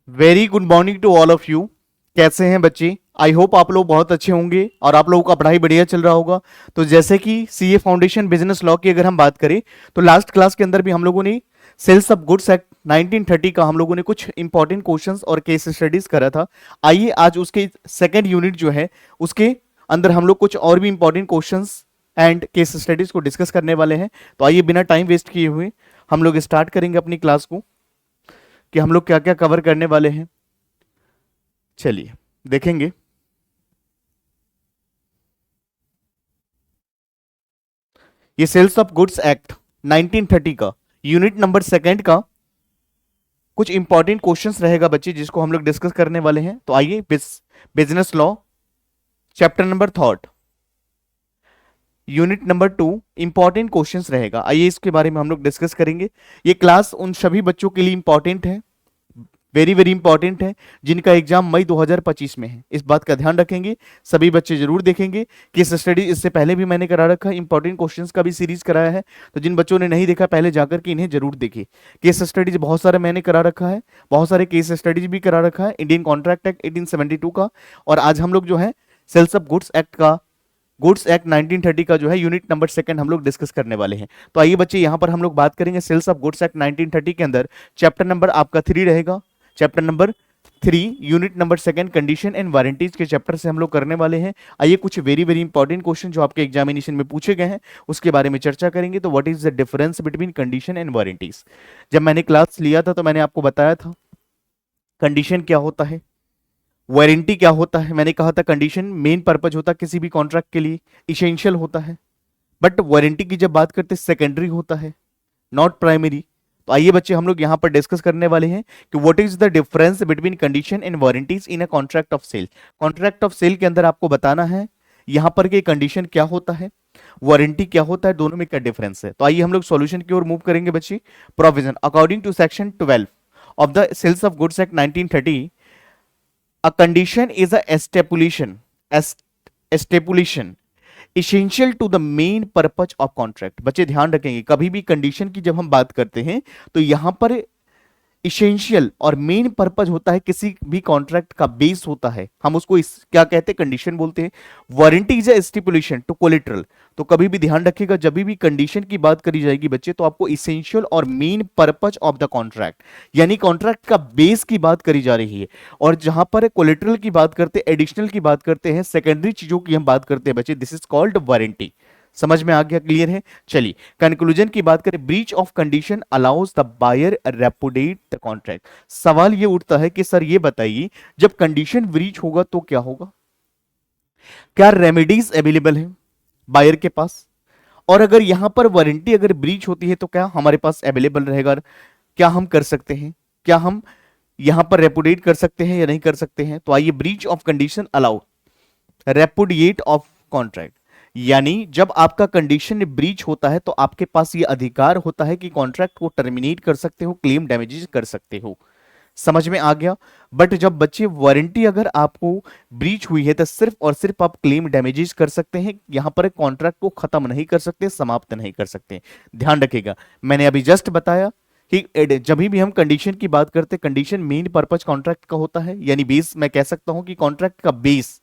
Very good morning to all of you. कैसे हैं बच्चे? आई होप आप लोग बहुत अच्छे होंगे और आप लोगों का पढ़ाई बढ़िया चल रहा होगा। तो जैसे कि सीए फाउंडेशन बिजनेस लॉ की अगर हम बात करें तो लास्ट क्लास के अंदर भी हम लोगों ने सेल्स ऑफ गुड्स एक्ट 1930 का हम लोगों ने कुछ इंपॉर्टेंट क्वेश्चंस और केस स्टडीज करा था। आइए आज उसके सेकेंड यूनिट जो है उसके अंदर हम लोग कुछ और भी important questions and case studies को डिस्कस करने वाले हैं। तो आइए बिना टाइम वेस्ट किए हुए हम लोग स्टार्ट करेंगे अपनी क्लास को कि हम लोग क्या क्या कवर करने वाले हैं। चलिए देखेंगे। ये सेल्स ऑफ गुड्स एक्ट 1930 का यूनिट नंबर सेकंड का कुछ इंपॉर्टेंट क्वेश्चंस रहेगा बच्चे, जिसको हम लोग डिस्कस करने वाले हैं। तो आइए business law chapter number third unit number 2 important questions रहेगा। आइए इसके बारे में हम लोग डिस्कस करेंगे। ये क्लास उन सभी बच्चों के लिए इंपॉर्टेंट है, वेरी वेरी इंपॉर्टेंट है, जिनका एग्जाम मई 2025 में है। इस बात का ध्यान रखेंगे, सभी बच्चे जरूर देखेंगे। केस स्टडी इससे पहले भी मैंने करा रखा है, इंपॉर्टेंट क्वेश्चंस का भी सीरीज कराया है। तो जिन बच्चों ने नहीं देखा पहले जाकर के इन्हें जरूर देखिए। केस स्टडीज बहुत सारे मैंने करा रखा है, बहुत सारे केस स्टडीज भी करा रखा है इंडियन कॉन्ट्रैक्ट एक्ट 1872 का। और आज हम लोग जो है सेल्स ऑफ गुड्स एक्ट का गुड्स एक्ट 1930 का जो है यूनिट नंबर सेकंड हम लोग डिस्कस करने वाले हैं। तो आइए बच्चे यहां पर हम लोग बात करेंगे सेल्स ऑफ गुड्स एक्ट 1930 के अंदर चैप्टर नंबर आपका 3 रहेगा। Chapter number 3 unit number second condition and warranties के चैप्टर से हम लोग करने वाले हैं। आइए कुछ वेरी वेरी इंपॉर्टेंट क्वेश्चन जो आपके एग्जामिनेशन में पूछे गए हैं उसके बारे में चर्चा करेंगे। तो what is the difference between condition and warranties? जब मैंने क्लास लिया था तो मैंने आपको बताया था कंडीशन क्या होता है, वारंटी क्या होता है। मैंने कहा था कंडीशन मेन पर्पज होता है किसी भी कॉन्ट्रैक्ट के लिए, इसेंशियल होता है, बट वारंटी की जब बात करते हैं सेकेंडरी होता है, नॉट प्राइमरी। तो आइए बच्चे हम लोग यहां पर डिस्कस करने वाले हैं कि what is the difference between condition and warranties in a contract of sale. Contract of sale के अंदर आपको बताना है यहां पर कि कंडीशन क्या होता है, वारंटी क्या होता है, दोनों में क्या डिफरेंस है। तो आइए हम लोग सॉल्यूशन की ओर मूव करेंगे बच्चे। Provision according to section 12 of the sales of goods act 1930, a condition is a stipulation essential to the main purpose of contract। बच्चे ध्यान रखेंगे, कभी भी कंडीशन की जब हम बात करते हैं तो यहां पर इसेंशियल और मेन पर्पज होता है, किसी भी कॉन्ट्रैक्ट का बेस होता है, हम उसको क्या कहते हैं, कंडीशन बोलते हैं। Warranty is a stipulation to collateral. तो कभी भी ध्यान रखिएगा जब भी कंडीशन की बात करी जाएगी बच्चे तो आपको इसेंशियल और main purpose of the contract यानी कॉन्ट्रैक्ट का बेस की बात करी जा रही है। और जहां पर कोलेटरल की बात करते हैं, एडिशनल की बात करते हैं, सेकेंडरी चीजों की हम बात करते हैं बच्चे, दिस इज कॉल्ड वारंटी। समझ में आ गया? क्लियर है? चलिए कंक्लूजन की बात करें, breach of condition allows the buyer repudiate the contract. सवाल ये उठता है कि सर ये बताइए जब कंडीशन ब्रीच होगा तो क्या होगा, क्या रेमेडीज अवेलेबल है बायर के पास? और अगर यहां पर वारंटी अगर ब्रीच होती है तो क्या हमारे पास अवेलेबल रहेगा, क्या हम कर सकते हैं, क्या हम यहां पर रेपुडिएट कर सकते हैं या नहीं कर सकते हैं? तो आइए, breach of condition allow repudiate of contract, यानी जब आपका कंडीशन ब्रीच होता है तो आपके पास ये अधिकार होता है कि कॉन्ट्रैक्ट को टर्मिनेट कर सकते हो, क्लेम डैमेजेस कर सकते हो। समझ में आ गया? बट जब बच्चे वारंटी अगर आपको ब्रीच हुई है तो सिर्फ और सिर्फ आप क्लेम डैमेजेस कर सकते हैं, यहां पर कॉन्ट्रैक्ट को खत्म नहीं कर सकते, समाप्त नहीं कर सकते। ध्यान रखिएगा, मैंने अभी जस्ट बताया कि जब भी हम कंडीशन की बात करते हैं, कंडीशन मेन पर्पज कॉन्ट्रैक्ट का होता है, यानी बेस मैं कह सकता हूं कि कॉन्ट्रैक्ट का बेस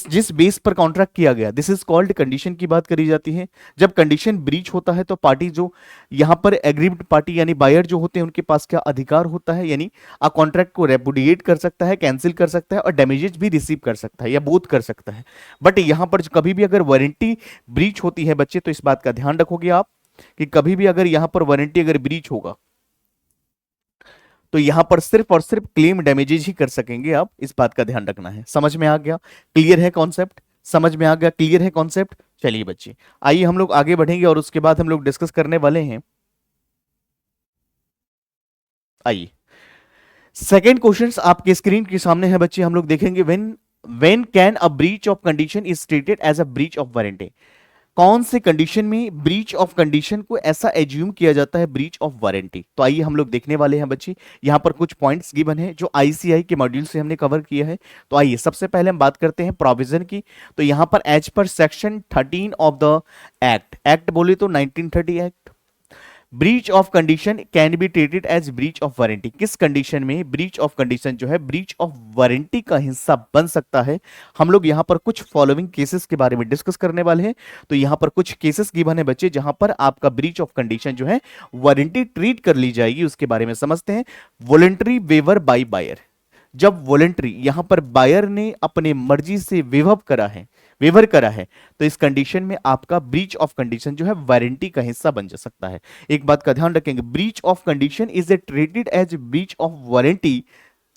जिस बेस पर कॉन्ट्रैक्ट किया गया, दिस इज कॉल्ड कंडीशन की बात करी जाती है। जब कंडीशन ब्रीच होता है तो पार्टी जो यहां पर एग्रीव्ड पार्टी यानी बायर जो होते हैं उनके पास क्या अधिकार होता है, यानी आ कॉन्ट्रैक्ट को रेपुडिएट कर सकता है, कैंसिल कर सकता है और डैमेजेस भी रिसीव कर सकता है या बोथ कर सकता है। बट यहां पर कभी भी अगर वारंटी ब्रीच होती है बच्चे तो इस बात का ध्यान रखोगे आप कि कभी भी अगर यहां पर वारंटी अगर ब्रीच होगा तो यहां पर सिर्फ और सिर्फ क्लेम डैमेजेज ही कर सकेंगे आप, इस बात का ध्यान रखना है। समझ में आ गया? क्लियर है कॉन्सेप्ट? समझ में आ गया? क्लियर है कॉन्सेप्ट? चलिए बच्चे आइए हम लोग आगे बढ़ेंगे और उसके बाद हम लोग डिस्कस करने वाले हैं। आइए सेकेंड क्वेश्चन आपके स्क्रीन के सामने है बच्चे, हम लोग देखेंगे when can a breach of condition is treated as a breach of warranty. कौन से कंडीशन में ब्रीच ऑफ कंडीशन को ऐसा एज्यूम किया जाता है ब्रीच ऑफ वारंटी? तो आइए हम लोग देखने वाले हैं बच्चे, यहां पर कुछ पॉइंट्स गिवन है जो आईसीआई के मॉड्यूल से हमने कवर किया है। तो आइए सबसे पहले हम बात करते हैं प्रोविजन की। तो यहां पर as per section 13 of the act बोले तो 1930 act, breach of condition can be treated as breach of warranty. किस कंडीशन में ब्रीच ऑफ कंडीशन जो है ब्रीच ऑफ वारंटी का हिस्सा बन सकता है? हम लोग यहां पर कुछ फॉलोइंग केसेस के बारे में डिस्कस करने वाले हैं। तो यहां पर कुछ केसेस गिवन है बच्चे, जहां पर आपका ब्रीच ऑफ कंडीशन जो है वारंटी ट्रीट कर ली जाएगी, उसके बारे में समझते हैं। Voluntary waiver by buyer. जब वॉलंटरी यहां पर बायर ने अपने मर्जी से वेवर करा है, तो इस कंडीशन में आपका ब्रीच ऑफ कंडीशन जो है वारंटी का हिस्सा बन जा सकता है। एक बात का ध्यान रखेंगे, breach of condition is a treated as breach of warranty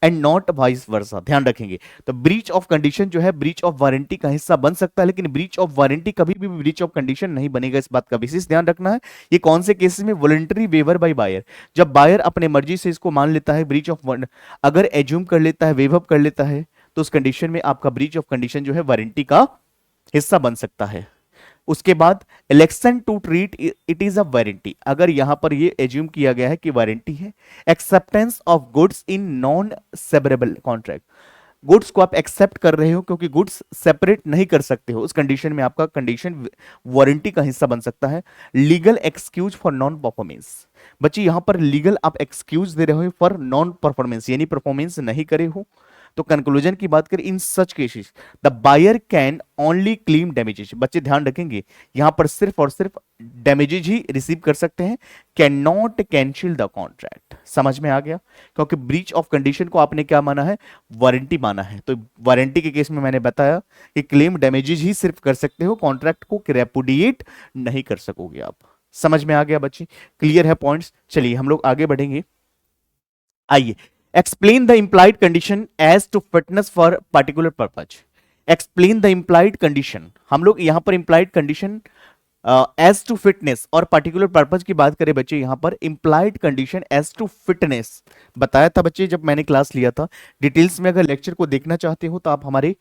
and not vice versa. ध्यान रखेंगे, तो ब्रीच ऑफ कंडीशन जो है ब्रीच ऑफ वारंटी का हिस्सा बन सकता है, लेकिन ब्रीच ऑफ वारंटी कभी भी ब्रीच ऑफ कंडीशन नहीं बनेगा। इस बात का विशेष ध्यान रखना है। ये कौन से केसेस में? वॉलंटरी वेवर बाय बायर, जब बायर अपने मर्जी से इसको मान लेता है ब्रीच ऑफ, अगर एज्यूम कर लेता है, वेव अप कर लेता है, तो उस कंडीशन में आपका ब्रीच ऑफ कंडीशन जो है वारंटी का हिस्सा बन सकता है। उसके बाद election to treat it is a warranty. अगर यहां पर ये एज्यूम किया गया है कि वारंटी है, acceptance of goods in non separable contract, goods को आप एक्सेप्ट कर रहे हो क्योंकि गुड्स सेपरेट नहीं कर सकते हो, उस कंडीशन में आपका कंडीशन वारंटी का हिस्सा बन सकता है। Legal excuse for non performance. बच्चे यहां पर लीगल आप एक्सक्यूज दे रहे हो फॉर नॉन परफॉर्मेंस, यानी परफॉर्मेंस नहीं करे हो। तो कंक्लूजन की बात करें, in such cases the buyer can only claim damages. बच्चे ध्यान रखेंगे, यहां पर सिर्फ और सिर्फ डैमेजेज ही रिसीव कर सकते हैं, can not cancel the contract. समझ में आ गया? क्योंकि ब्रीच ऑफ कंडीशन को आपने क्या माना है? वारंटी माना है। तो वारंटी के केस में मैंने बताया कि क्लेम डैमेजेज ही सिर्फ कर सकते हो, कॉन्ट्रैक्ट को रेपुडिएट नहीं कर सकोगे आप। समझ में आ गया बच्चे? क्लियर है पॉइंट्स? चलिए हम लोग आगे बढ़ेंगे। आइए, explain the implied condition as to fitness for particular purpose। explain the implied condition, हम लोग यहां पर implied condition as to fitness और particular purpose की बात करें बच्चे, यहां पर implied condition as to fitness बताया था बच्चे जब मैंने क्लास लिया था। डिटेल्स में अगर लेक्चर को देखना चाहते हो तो आप हमारे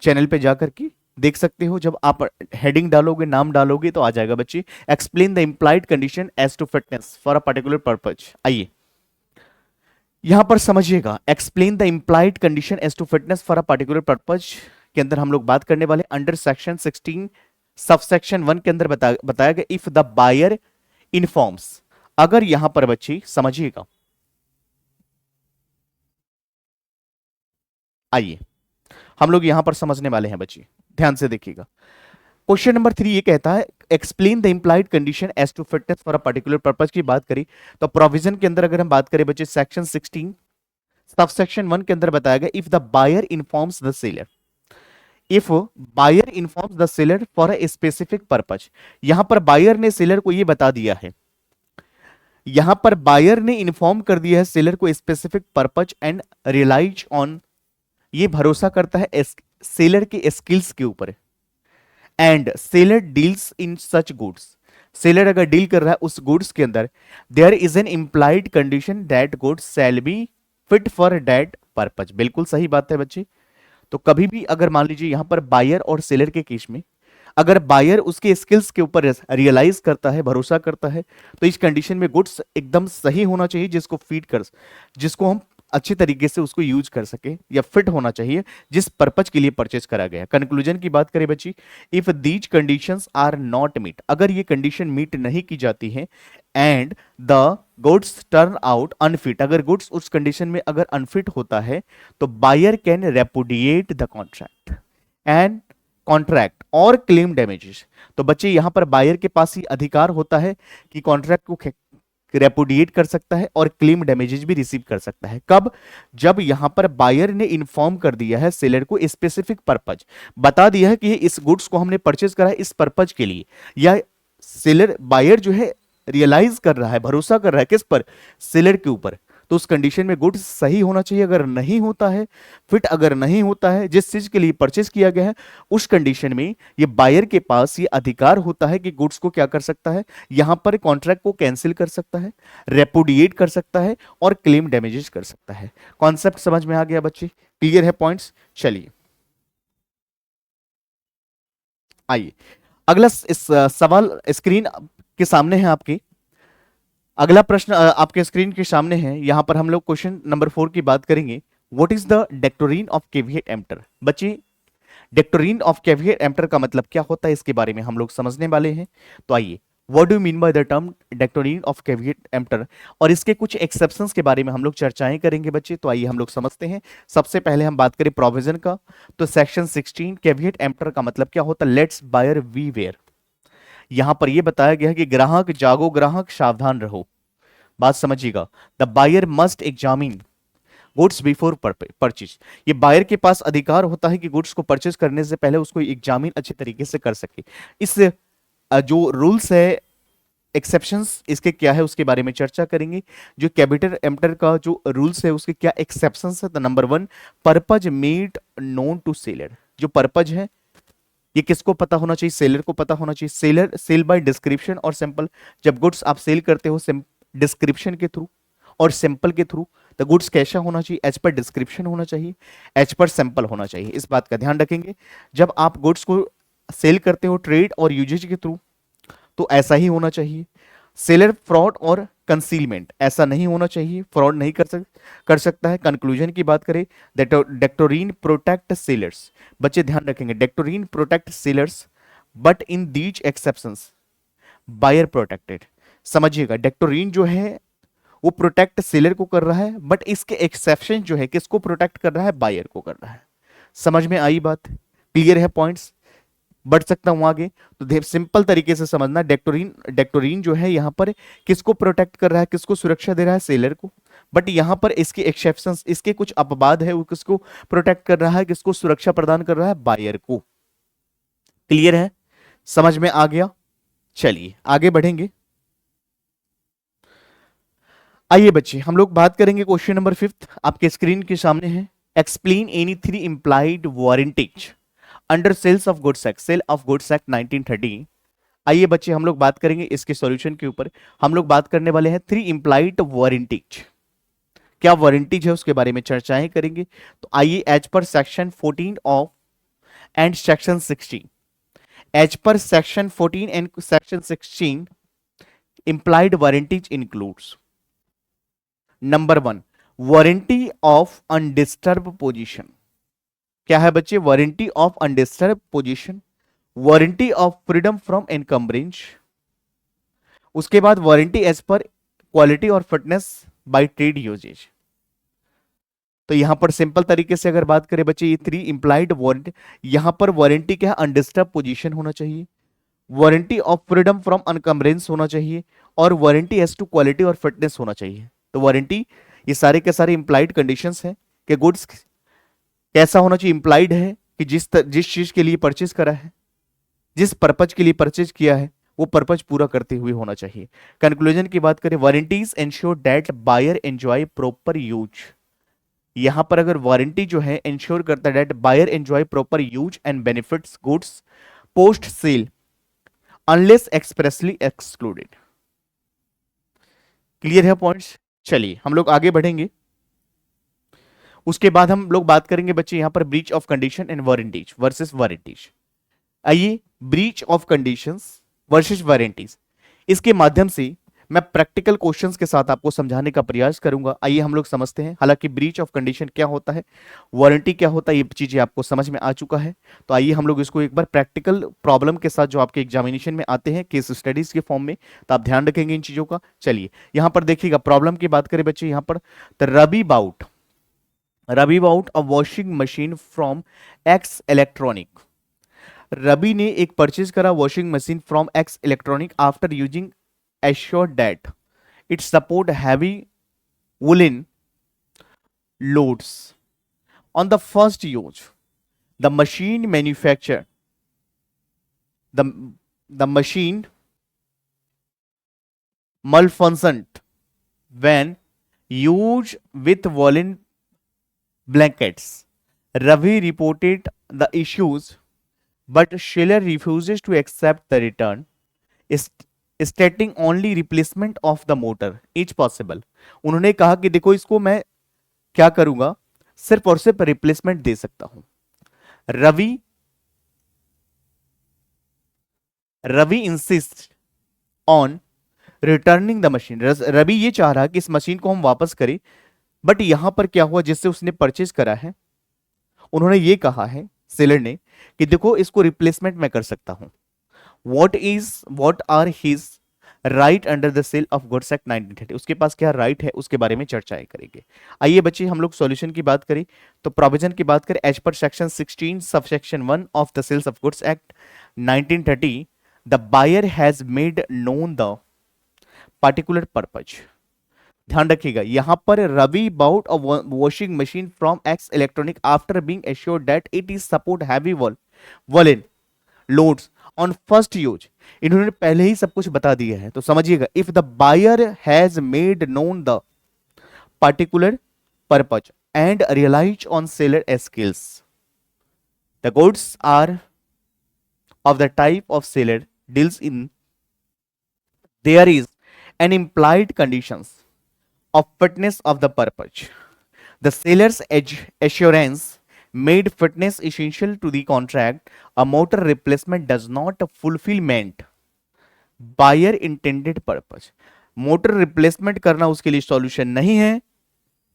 चैनल पे जाकर के देख सकते हो। जब आप हेडिंग डालोगे, नाम डालोगे, तो आ जाएगा बच्चे explain the implied condition as to fitness for a particular purpose। आइए यहां पर समझिएगा, explain the implied condition as to fitness for a particular purpose के अंदर हम लोग बात करने वाले अंडर सेक्शन 16 सबसेक्शन 1 के अंदर बताया गया, इफ द बायर इन्फॉर्म्स। अगर यहां पर बच्ची समझिएगा, आइए हम लोग यहां पर समझने वाले हैं बच्ची, ध्यान से देखिएगा। क्वेश्चन नंबर 3 ये कहता है explain the implied condition as to fitness for a particular purpose की बात करी तो प्रोविजन के अंदर अगर हम बात करें बच्चे सेक्शन 16 सबसेक्शन 1 के अंदर बताया गया, if the buyer informs the seller, if buyer informs the seller for a specific purpose. यहां पर बायर ने सेलर को ये बता दिया है, यहां पर बायर ने इन्फॉर्म कर दिया है सेलर को specific purpose and realise on, ये भरोसा करता है सेलर के स्किल्स के ऊपर, and seller deals in such goods. Seller अगर डील कर रहा है उस गुड्स के अंदर, there is an implied condition that goods shall be fit for that purpose. बिल्कुल सही बात है बच्चे। तो कभी भी अगर मान लीजिए यहां पर बायर और सेलर के केस में अगर बायर उसके स्किल्स के ऊपर रियलाइज करता है, भरोसा करता है, तो इस कंडीशन में गुड्स एकदम सही होना चाहिए, जिसको फीड कर, जिसको हम अच्छी तरीके से उसको यूज कर सके, या फिट होना चाहिए जिस पर्पज के लिए परचेज करा गया। कंक्लूजन की बात करें बच्ची, if these conditions are not met, अगर ये कंडीशन मीट नहीं की जाती है, and the goods turn out unfit, अगर गुड्स उस कंडीशन में अगर अनफिट होता है, तो buyer can repudiate the contract and contract और क्लेम डैमेजेस। तो बच्चे यहां पर बायर के पास ही अधिकार होता है कि कॉन्ट्रैक्ट को रेपुडिएट कर सकता है और क्लेम डैमेजेस भी रिसीव कर सकता है। कब? जब यहां पर बायर ने इन्फॉर्म कर दिया है सेलर को स्पेसिफिक पर्पज, बता दिया है कि इस गुड्स को हमने परचेज करा है इस पर्पज के लिए, या सेलर बायर जो है रियलाइज कर रहा है, भरोसा कर रहा है किस पर? सेलर के ऊपर। तो उस कंडीशन में गुड्स सही होना चाहिए। अगर नहीं होता है, फिट अगर नहीं होता है जिस चीज के लिए परचेज किया गया है, उस कंडीशन में ये बायर के पास ये अधिकार होता है कि गुड्स को क्या कर सकता है, यहां पर कॉन्ट्रैक्ट को कैंसिल कर सकता है, रेपुडिएट कर सकता है और क्लेम डैमेजेस कर सकता है। कॉन्सेप्ट समझ में आ गया बच्चे? क्लियर है पॉइंट्स? चलिए आइए अगला इस सवाल स्क्रीन के सामने है आपकी। अगला प्रश्न आपके स्क्रीन के सामने है। यहां पर हम लोग क्वेश्चन नंबर 4 की बात करेंगे। What is the doctrine of caveat emptor? बच्चे डेक्टोरीन ऑफ कैविएट एम्प्टर का मतलब क्या होता है, इसके बारे में हम लोग समझने वाले हैं। तो आइए what do mean by the term doctrine of caveat emptor, और इसके कुछ एक्सेप्शंस के बारे में हम लोग चर्चाएं करेंगे बच्चे। तो आइए हम लोग समझते हैं। सबसे पहले हम बात करें प्रोविजन का, तो सेक्शन 16 कैविएट एम्प्टर का मतलब क्या होता है, लेट्स बायर वी वेयर। यहां पर यह बताया गया है कि ग्राहक जागो, ग्राहक सावधान रहो। बात समझिएगा, the buyer must examine goods before purchase. ये बायर के पास अधिकार होता है कि गुड्स को परचेज करने से पहले उसको एग्जामिन अच्छे तरीके से कर सके। इस जो रूल्स है, एक्सेप्शंस इसके क्या है उसके बारे में चर्चा करेंगे। जो कैपिटल एम्प्टर का जो रूल्स है उसके क्या एक्सेप्शंस है, तो number 1, purpose made known to seller. जो पर्पज है ये किसको पता होना चाहिए, सेलर को पता होना चाहिए। सेलर सेल बाय डिस्क्रिप्शन और सैंपल, जब गुड्स आप सेल करते हो डिस्क्रिप्शन के थ्रू और सैंपल के थ्रू, तो गुड्स कैसा होना चाहिए, एज पर डिस्क्रिप्शन होना चाहिए, एज पर सैंपल होना चाहिए। इस बात का ध्यान रखेंगे। जब आप गुड्स को सेल करते हो ट्रेड और यूजेज के थ्रू, तो ऐसा ही होना चाहिए। सेलर फ्रॉड और कंसीलमेंट ऐसा नहीं होना चाहिए, फ्रॉड नहीं कर सकता है। कंक्लूजन की बात करें, डेक्टोरीन प्रोटेक्ट सेलर्स। बच्चे ध्यान रखेंगे, doctrine protect sellers but in these exceptions buyer protected. समझिएगा, डेक्टोरीन जो है वो प्रोटेक्ट सेलर को कर रहा है, बट इसके एक्सेप्शन जो है किसको प्रोटेक्ट कर रहा है, बायर को कर रहा है। समझ में आई बात, क्लियर है पॉइंट्स। बढ़ सकता हूं आगे, तो सिंपल तरीके से समझना, डेक्टोरीन जो है यहां पर किसको प्रोटेक्ट कर रहा है, किसको सुरक्षा दे रहा है, सेलर को। बट यहां पर इसके एक्सेप्शंस, इसके कुछ अपवाद है, वो किसको प्रोटेक्ट कर रहा है, किसको सुरक्षा प्रदान कर रहा है, बायर को। क्लियर है, समझ में आ गया। चलिए आगे बढ़ेंगे। आइए बच्चे हम लोग बात करेंगे क्वेश्चन नंबर 5 आपके स्क्रीन के सामने है। Explain any 3 implied warranties under sales of goods act, sale of goods act 1930। आइए बच्चे हम लोग बात करेंगे इसके सॉल्यूशन के ऊपर। हम लोग बात करने वाले हैं 3 इंप्लाइड वारंटीज। क्या वारंटीज है उसके बारे में चर्चाएं करेंगे। तो आइए, as per section 14 of and section 16, as per section 14 and section 16 implied warranties includes, number 1, warranty of undisturbed position. क्या है बच्चे, warranty of undisturbed position, warranty of freedom from encumbrance, उसके बाद वारंटी एज पर क्वालिटी और fitness by trade usages. तो यहां पर simple तरीके से अगर बात करें बच्चे, ये 3 इंप्लाइड वारंटी, यहां पर वारंटी क्या है, अनडिस्टर्ब पोजीशन होना चाहिए, वारंटी ऑफ फ्रीडम फ्रॉम अनकम्ब्रेंस होना चाहिए, और वारंटी एज टू क्वालिटी और फिटनेस होना चाहिए। तो वारंटी, ये सारे के सारे इंप्लाइड कंडीशंस हैं कि गुड्स कैसा होना चाहिए, इंप्लाइड है कि जिस चीज के लिए परचेज करा है, जिस पर्पज के लिए परचेज किया है, वो पर्पज पूरा करते हुए होना चाहिए। कंक्लूजन की बात करें, warranties ensure that buyer enjoy proper use. यहां पर अगर वारंटी जो है एंश्योर करता है that buyer enjoy proper use and benefits goods post sale unless expressly excluded. Clear है पॉइंट्स। चलिए हम लोग आगे बढ़ेंगे। उसके बाद हम लोग बात करेंगे बच्चे यहां पर breach of condition and warranties versus warranties. आइए, breach of conditions versus warranties, इसके माध्यम से मैं प्रैक्टिकल क्वेश्चंस के साथ आपको समझाने का प्रयास करूंगा। आइए हम लोग समझते हैं। हालांकि ब्रीच ऑफ कंडीशन क्या होता है, वारंटी क्या होता है, ये चीजें आपको समझ में आ चुका है। तो आइए हम लोग इसको एक बार प्रैक्टिकल प्रॉब्लम के साथ, जो आपके एग्जामिनेशन में आते हैं केस स्टडीज के फॉर्म में, तो आप ध्यान रखेंगे इन चीजों का। चलिए यहां पर देखिएगा, प्रॉब्लम की बात करें बच्चे, यहां पर Ravi bought a washing machine from X electronic. Ravi ने एक परचेज करा washing machine from X electronic after using assured that it support heavy woolen loads. On the first use, the machine manufacturer the machine malfunctioned when used with woolen blankets. Ravi reported the issues, but Schiller refuses to accept the return, stating only replacement of the motor is possible. उन्होंने कहा कि देखो इसको मैं क्या करूंगा, सिर्फ और सिर्फ रिप्लेसमेंट दे सकता हूं। Ravi insist on returning the machine. Ravi ये चाह रहा कि इस मशीन को हम वापस करें, बट यहां पर क्या हुआ, जिससे उसने परचेज करा है, उन्होंने ये कहा है सेलर ने कि देखो इसको रिप्लेसमेंट मैं कर सकता हूं। what are his right under the sale of goods act 1930, उसके पास क्या राइट है उसके बारे में चर्चाएं करेंगे। आइए बच्चे हम लोग सॉल्यूशन की बात करें तो प्रोविजन की बात करें, as per section 16 sub section 1 of the sales of goods act 1930 the buyer has made known the particular purpose. ध्यान रखिएगा यहां पर Ravi bought a washing machine from X electronic after being assured that it is support heavy woollen loads on first use. इन्होंने पहले ही सब कुछ बता दिया है तो समझिएगा, if the buyer has made known the particular purpose and realize on seller skills, the goods are of the type of seller deals in, there is an implied conditions of fitness of the purpose. The seller's assurance made fitness essential to the contract. A motor replacement does not fulfillment buyer intended purpose. Motor replacement करना उसके लिए solution नहीं है।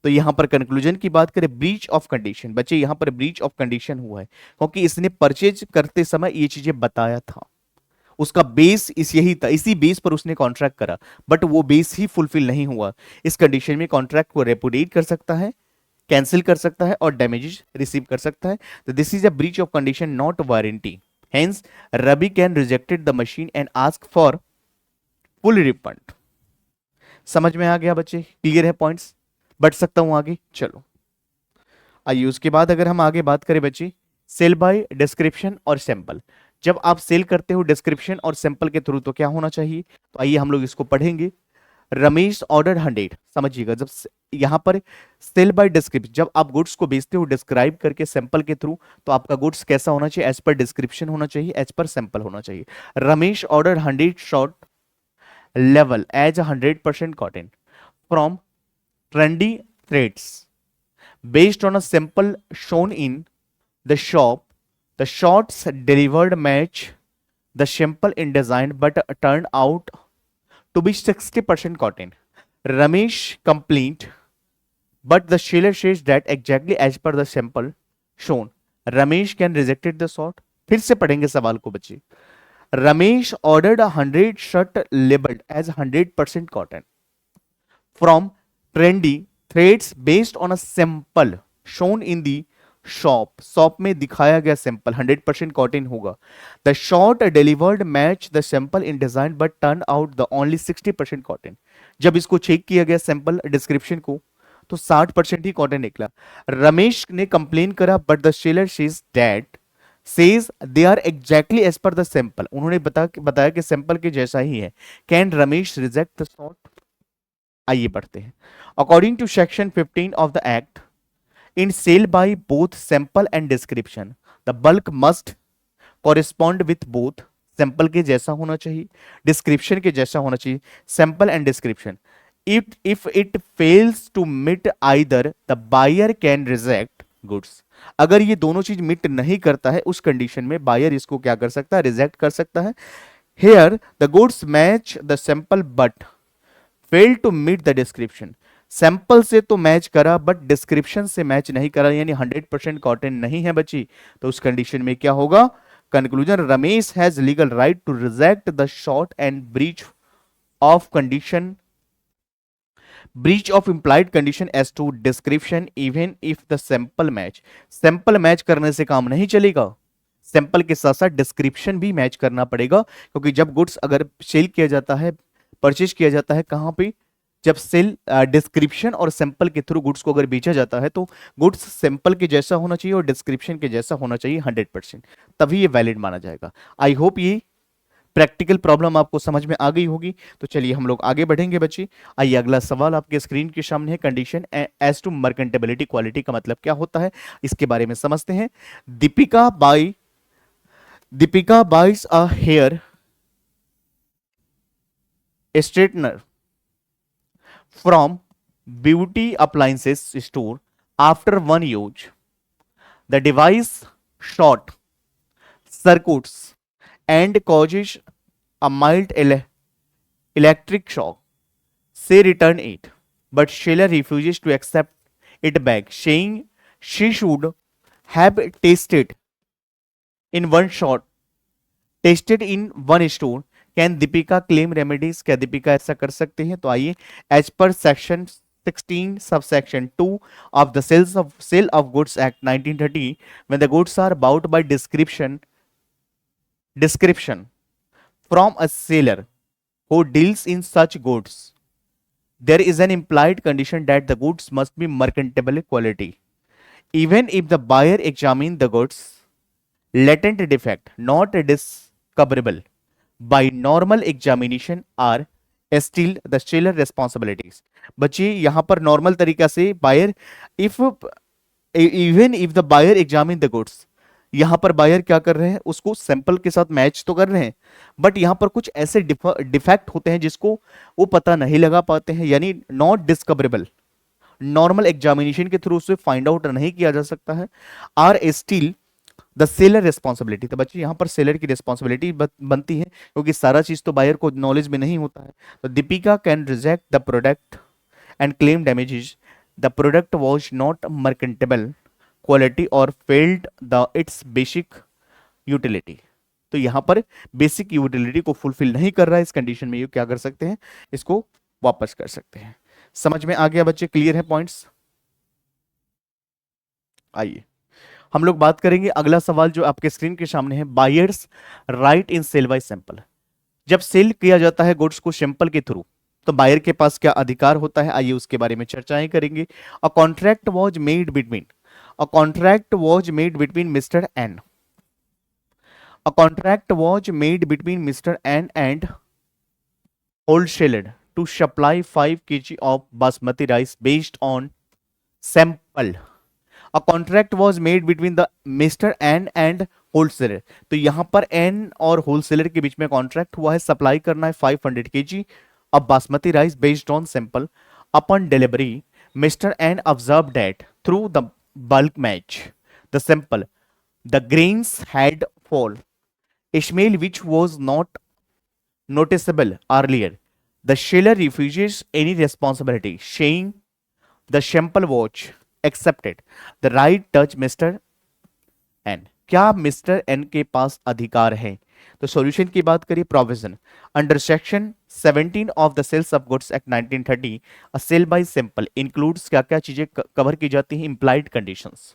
तो यहां पर conclusion की बात करें, ब्रीच ऑफ कंडीशन, बच्चे यहां पर ब्रीच ऑफ कंडीशन हुआ है क्योंकि इसने परचेज करते समय ये चीजें बताया था, उसका बेस इस यही था, इसी बेस पर उसने कॉन्ट्रैक्ट करा, बट वो बेस ही फुलफिल नहीं हुआ। इस कंडीशन में कॉन्ट्रैक्ट को रेपुडिएट कर सकता है, कैंसिल कर सकता है और डैमेजेस रिसीव कर सकता है। तो this is a breach of condition not warranty, hence Ravi can rejected the machine and ask for full refund. समझ में आ गया बच्चे, क्लियर है पॉइंट्स, बढ़ सकता हूं आगे, चलो आइए उसके बाद अगर हम आगे बात करें बच्चे, सेल बाय डिस्क्रिप्शन और सैंपल। जब आप सेल करते हो डिस्क्रिप्शन और सैंपल के थ्रू तो क्या होना चाहिए, तो आइए हम लोग इसको पढ़ेंगे। रमेश ऑर्डर 100, समझिएगा जब यहां पर सेल बाय डिस्क्रिप्शन, जब आप गुड्स को बेचते हो डिस्क्राइब करके सैंपल के थ्रू, तो आपका गुड्स कैसा होना चाहिए, एज पर डिस्क्रिप्शन होना चाहिए, एज पर सैंपल होना चाहिए। Ramesh order 100 short level as a 100% cotton from trendy threads based on a sample shown in the shop. The shots delivered match the sample in design but turned out to be 60% cotton. Ramesh complained but the seller says that exactly as per the sample shown. Ramesh can rejected the shot। फिर से पढ़ेंगे सवाल को बच्चे। Ramesh ordered 100 shirt labeled as 100% cotton from trendy threads based on a sample shown in the shop. Shop में दिखाया गया sample 100% cotton होगा। The shot delivered match the sample in design but turned out the only 60% cotton. जब इसको check किया गया sample description को तो 60% ही कॉटन निकला। रमेश ने कंप्लेन करा but the seller says that says they are exactly as per the sample। उन्होंने बताया कि सैंपल के जैसा ही है। Can Ramesh reject the shot? आइए पढ़ते हैं। According to section 15 of the act, in sale by both sample and description the bulk must correspond with both. Sample के जैसा होना चाहिए, डिस्क्रिप्शन के जैसा होना चाहिए, sample and description. if it fails to meet either, the buyer can reject goods. अगर ये दोनों चीज मिट नहीं करता है उस कंडीशन में बायर इसको क्या कर सकता है, रिजेक्ट कर सकता है। Here the goods match the sample but fail to meet the description. Sample से तो मैच करा बट डिस्क्रिप्शन से मैच नहीं करा, यानी 100% कॉटन नहीं है बची, तो उस कंडीशन में क्या होगा, conclusion, Ramesh has legal right to reject the short and breach of condition, breach of implied condition as to description even if the sample match। Sample match करने से काम नहीं चलेगा, सैंपल के साथ साथ डिस्क्रिप्शन भी मैच करना पड़ेगा, क्योंकि जब गुड्स अगर सेल किया जाता है, परचेज किया जाता है कहां पे, जब सेल डिस्क्रिप्शन और सैंपल के थ्रू गुड्स को अगर बेचा जाता है तो गुड्स सैंपल के जैसा होना चाहिए और डिस्क्रिप्शन के जैसा होना चाहिए 100%, तभी ये वैलिड माना जाएगा। आई होप ये प्रैक्टिकल प्रॉब्लम आपको समझ में आ गई होगी। तो चलिए हम लोग आगे बढ़ेंगे बच्चे। आइए अगला सवाल आपके स्क्रीन के सामने है, condition as to merchantability quality का मतलब क्या होता है इसके बारे में समझते हैं। Deepika buys a hair straightener from beauty appliances store after one use. The device short circuits and causes a mild electric shock. Say return it, but seller refuses to accept it back, saying she should have tasted in one shot tested in one store, can Deepika claim remedies, क्या दीपिका ऐसा कर सकते हैं? तो आइए, as per section 16 subsection 2 of the Sale of Goods Act 1930, when the goods are bought by description from a seller who deals in such goods, there is an implied condition that the goods must be mercantile quality. Even if the buyer examines the goods, latent defect not discoverable by normal examination are still the seller responsibilities. बच्चे यहाँ पर normal तरीका से buyer, if even if the buyer examine the goods, यहां पर buyer क्या कर रहे हैं, उसको सैंपल के साथ मैच तो कर रहे हैं, बट यहां पर कुछ ऐसे डिफेक्ट होते हैं जिसको वो पता नहीं लगा पाते हैं, यानी नॉट डिस्कवरेबल, नॉर्मल एग्जामिनेशन के थ्रू उसे फाइंड आउट नहीं किया जा सकता है, are still the seller responsibility. तो बच्चे यहां पर सेलर की रिस्पॉन्सिबिलिटी बनती है, क्योंकि सारा चीज तो बायर को नॉलेज में नहीं होता है। तो Deepika can reject the product and claim damages, the product was not merchantable quality और failed the its basic utility. तो यहां पर बेसिक यूटिलिटी को फुलफिल नहीं कर रहा है, इस कंडीशन में ये क्या कर सकते हैं, इसको वापस कर सकते हैं। समझ में आ गया बच्चे, क्लियर है पॉइंट्स? आइए हम लोग बात करेंगे अगला सवाल जो आपके स्क्रीन के सामने है, buyers right in sale by sample. जब सेल किया जाता है गुड्स को सैंपल के थ्रू, तो बायर के पास क्या अधिकार होता है, आइए उसके बारे में चर्चाएं करेंगे। A contract was made between, a contract was made between Mr. N. A contract was made between Mr. N and wholesaler to supply 5 kg of basmati rice based on sample. A contract was made between the Mr. N and wholesaler. तो यहां पर N और wholesaler के बीच में contract हुआ है, supply करना है 500 kg of basmati rice based on sample. Upon delivery, Mr. N observed that through the bulk match the sample, the grains had fall, a smell which was not noticeable earlier. The seller refuses any responsibility, saying the sample was accepted. The right touch Mr. N. क्या mister N के पास अधिकार है? तो solution की बात करिए, provision under section 17 of the sales of goods act 1930, a sale by sample includes, क्या क्या चीजें कवर की जाती हैं, इंप्लाइड कंडीशंस।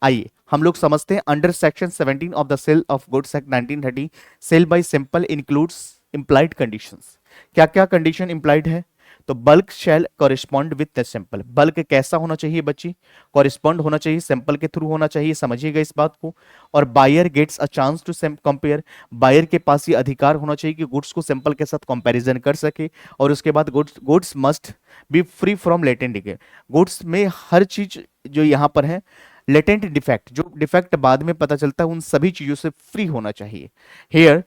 आइए हम लोग समझते हैं, under section 17 of the sale of goods act 1930, sale by sample includes implied conditions. क्या क्या कंडीशन इंप्लाइड है? तो bulk shall correspond with the sample, bulk कैसा होना चाहिए बच्ची, कॉरिस्पॉन्ड होना चाहिए, सैंपल के थ्रू होना चाहिए, समझिएगा इस बात को। और buyer gets a chance to compare, buyer के पास ये अधिकार होना चाहिए कि गुड्स को सैंपल के साथ कंपैरिजन कर सके। और उसके बाद goods must be free from latent defect, goods में हर चीज जो यहाँ पर है लेटेंट डिफेक्ट, जो डिफेक्ट बाद में पता चलता है, उन सभी चीजों से फ्री होना चाहिए। Here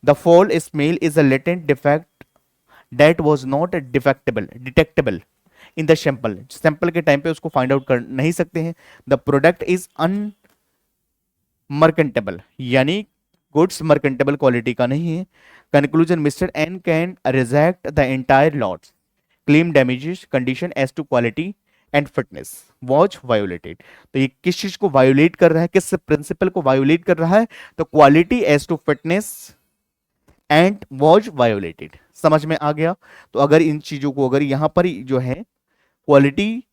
the fall smell is a latent defect that was not detectable in the sample, sample के टाइम पे उसको फाइंड आउट कर नहीं सकते हैं। द प्रोडक्ट इज अनमर्केंटेबल, यानी गुड्स मर्केंटेबल क्वालिटी का नहीं है। Conclusion, mister N can reject the entire lot, claim damages condition as to quality and fitness was violated. तो ये किस चीज को वायोलेट कर रहा है, किस प्रिंसिपल को वायोलेट कर रहा है? तो quality as to fitness and was violated. समझ में आ गया? तो अगर इन चीजों को, अगर यहां पर जो है quality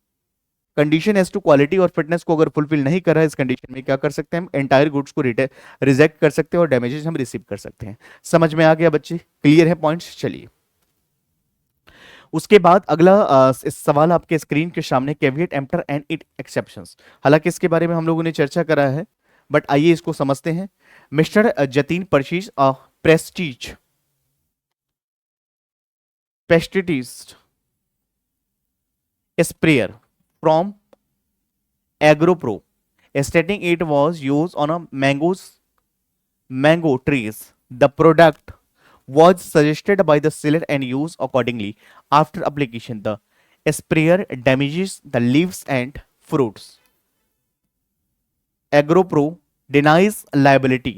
condition as to quality और फिटनेस को अगर फुलफिल नहीं कर रहा है, इस कंडीशन में क्या कर सकते हैं हम, एंटायर गुड्स को रिजेक्ट कर सकते हैं और डैमेजेस हम रिसीव कर सकते हैं। समझ में आ गया बच्चे, क्लियर है पॉइंट्स? चलिए उसके बाद अगला इस सवाल आपके स्क्रीन के सामने, caveat emptor and it exceptions. हालांकि इसके बारे में हम लोगों ने चर्चा करा है, बट आइए इसको समझते हैं। Mister Jatin purchase a Prestige pesticide sprayer from AgroPro, stating it was used on a mango trees. The product was suggested by the seller and used accordingly. After application, the sprayer damages the leaves and fruits. AgroPro denies liability,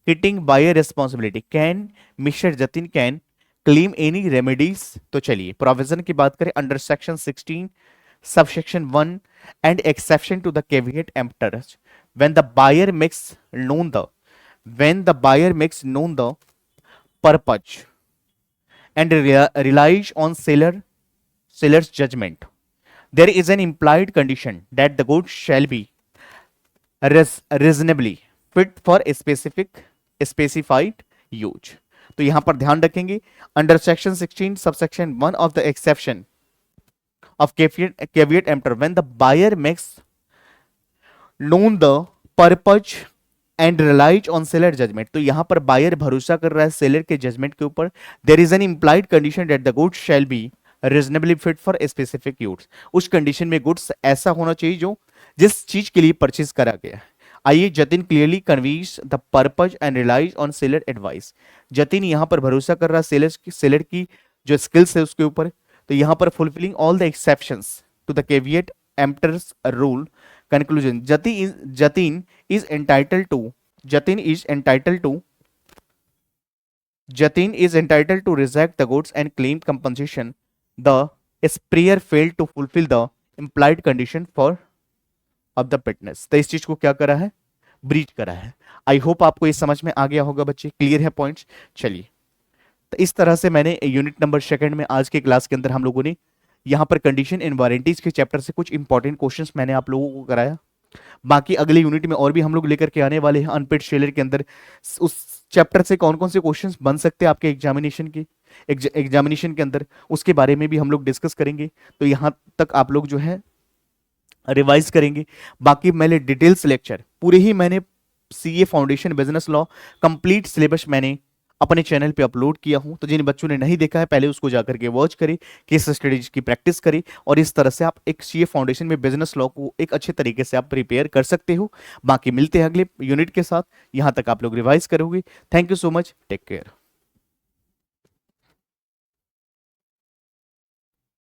hitting buyer responsibility. Can Mr. Jatin can claim any remedies? तो चलिए provision की बात करें, under section 16 subsection 1 and exception to the caveat emptor, when the buyer makes known the when the buyer makes known the purpose and relies on seller's judgment, there is an implied condition that the goods shall be reasonably fit for a specified use. तो यहां पर ध्यान रखेंगे, under section 16 subsection 1 of the exception of caveat emptor, when the buyer makes known the purpose and relies on seller judgment, तो यहां पर buyer भरोसा कर रहा है सेलर के जजमेंट के ऊपर, there is an implied condition that the goods shall be reasonably fit for a specific use, उस कंडीशन में गुड्स ऐसा होना चाहिए जो जिस चीज के लिए परचेज करा गया है. आइए, Jatin clearly conveys the purpose and relies on seller advice. Jatin यहां पर भरोसा कर रहा है सेलर की जो स्किल्स है उसके ऊपर. तो यहां पर fulfilling all the exceptions to the caveat emptor's rule. Conclusion, Jatin is entitled to reject the goods and claim compensation the sprayer failed to fulfil the implied condition for of the fitness. तो इस चीज को क्या करा है, breach करा है. I hope आपको ये समझ में आ गया होगा बच्चे, क्लियर है पॉइंट्स. चलिए, तो इस तरह से मैंने यूनिट नंबर सेकंड में आज के क्लास के अंदर हम लोगों ने यहाँ पर कंडीशन एंड वारंटीज के चैप्टर से कुछ इंपॉर्टेंट क्वेश्चंस मैंने आप लोगों को कराया. बाकी अगले यूनिट में और भी हम लोग लेकर के आने वाले हैं अनपेड शेलर के अंदर. उस चैप्टर से कौन कौन से क्वेश्चंस बन सकते हैं आपके एग्जामिनेशन के अंदर, उसके बारे में भी हम लोग डिस्कस करेंगे. तो यहाँ तक आप लोग जो है रिवाइज करेंगे. बाकी मैंने डिटेल्स लेक्चर पूरे ही मैंने CA foundation business law complete syllabus मैंने अपने चैनल पे अपलोड किया हूं. तो जिन बच्चों ने नहीं देखा है पहले उसको जाकर के वॉच करें, केस स्टडीज की प्रैक्टिस करें, और इस तरह से आप एक सीए फाउंडेशन में बिजनेस लॉ को एक अच्छे तरीके से आप प्रिपेयर कर सकते हो. बाकी मिलते हैं अगले यूनिट के साथ. यहां तक आप लोग रिवाइज करोगे. Thank you so much, take care.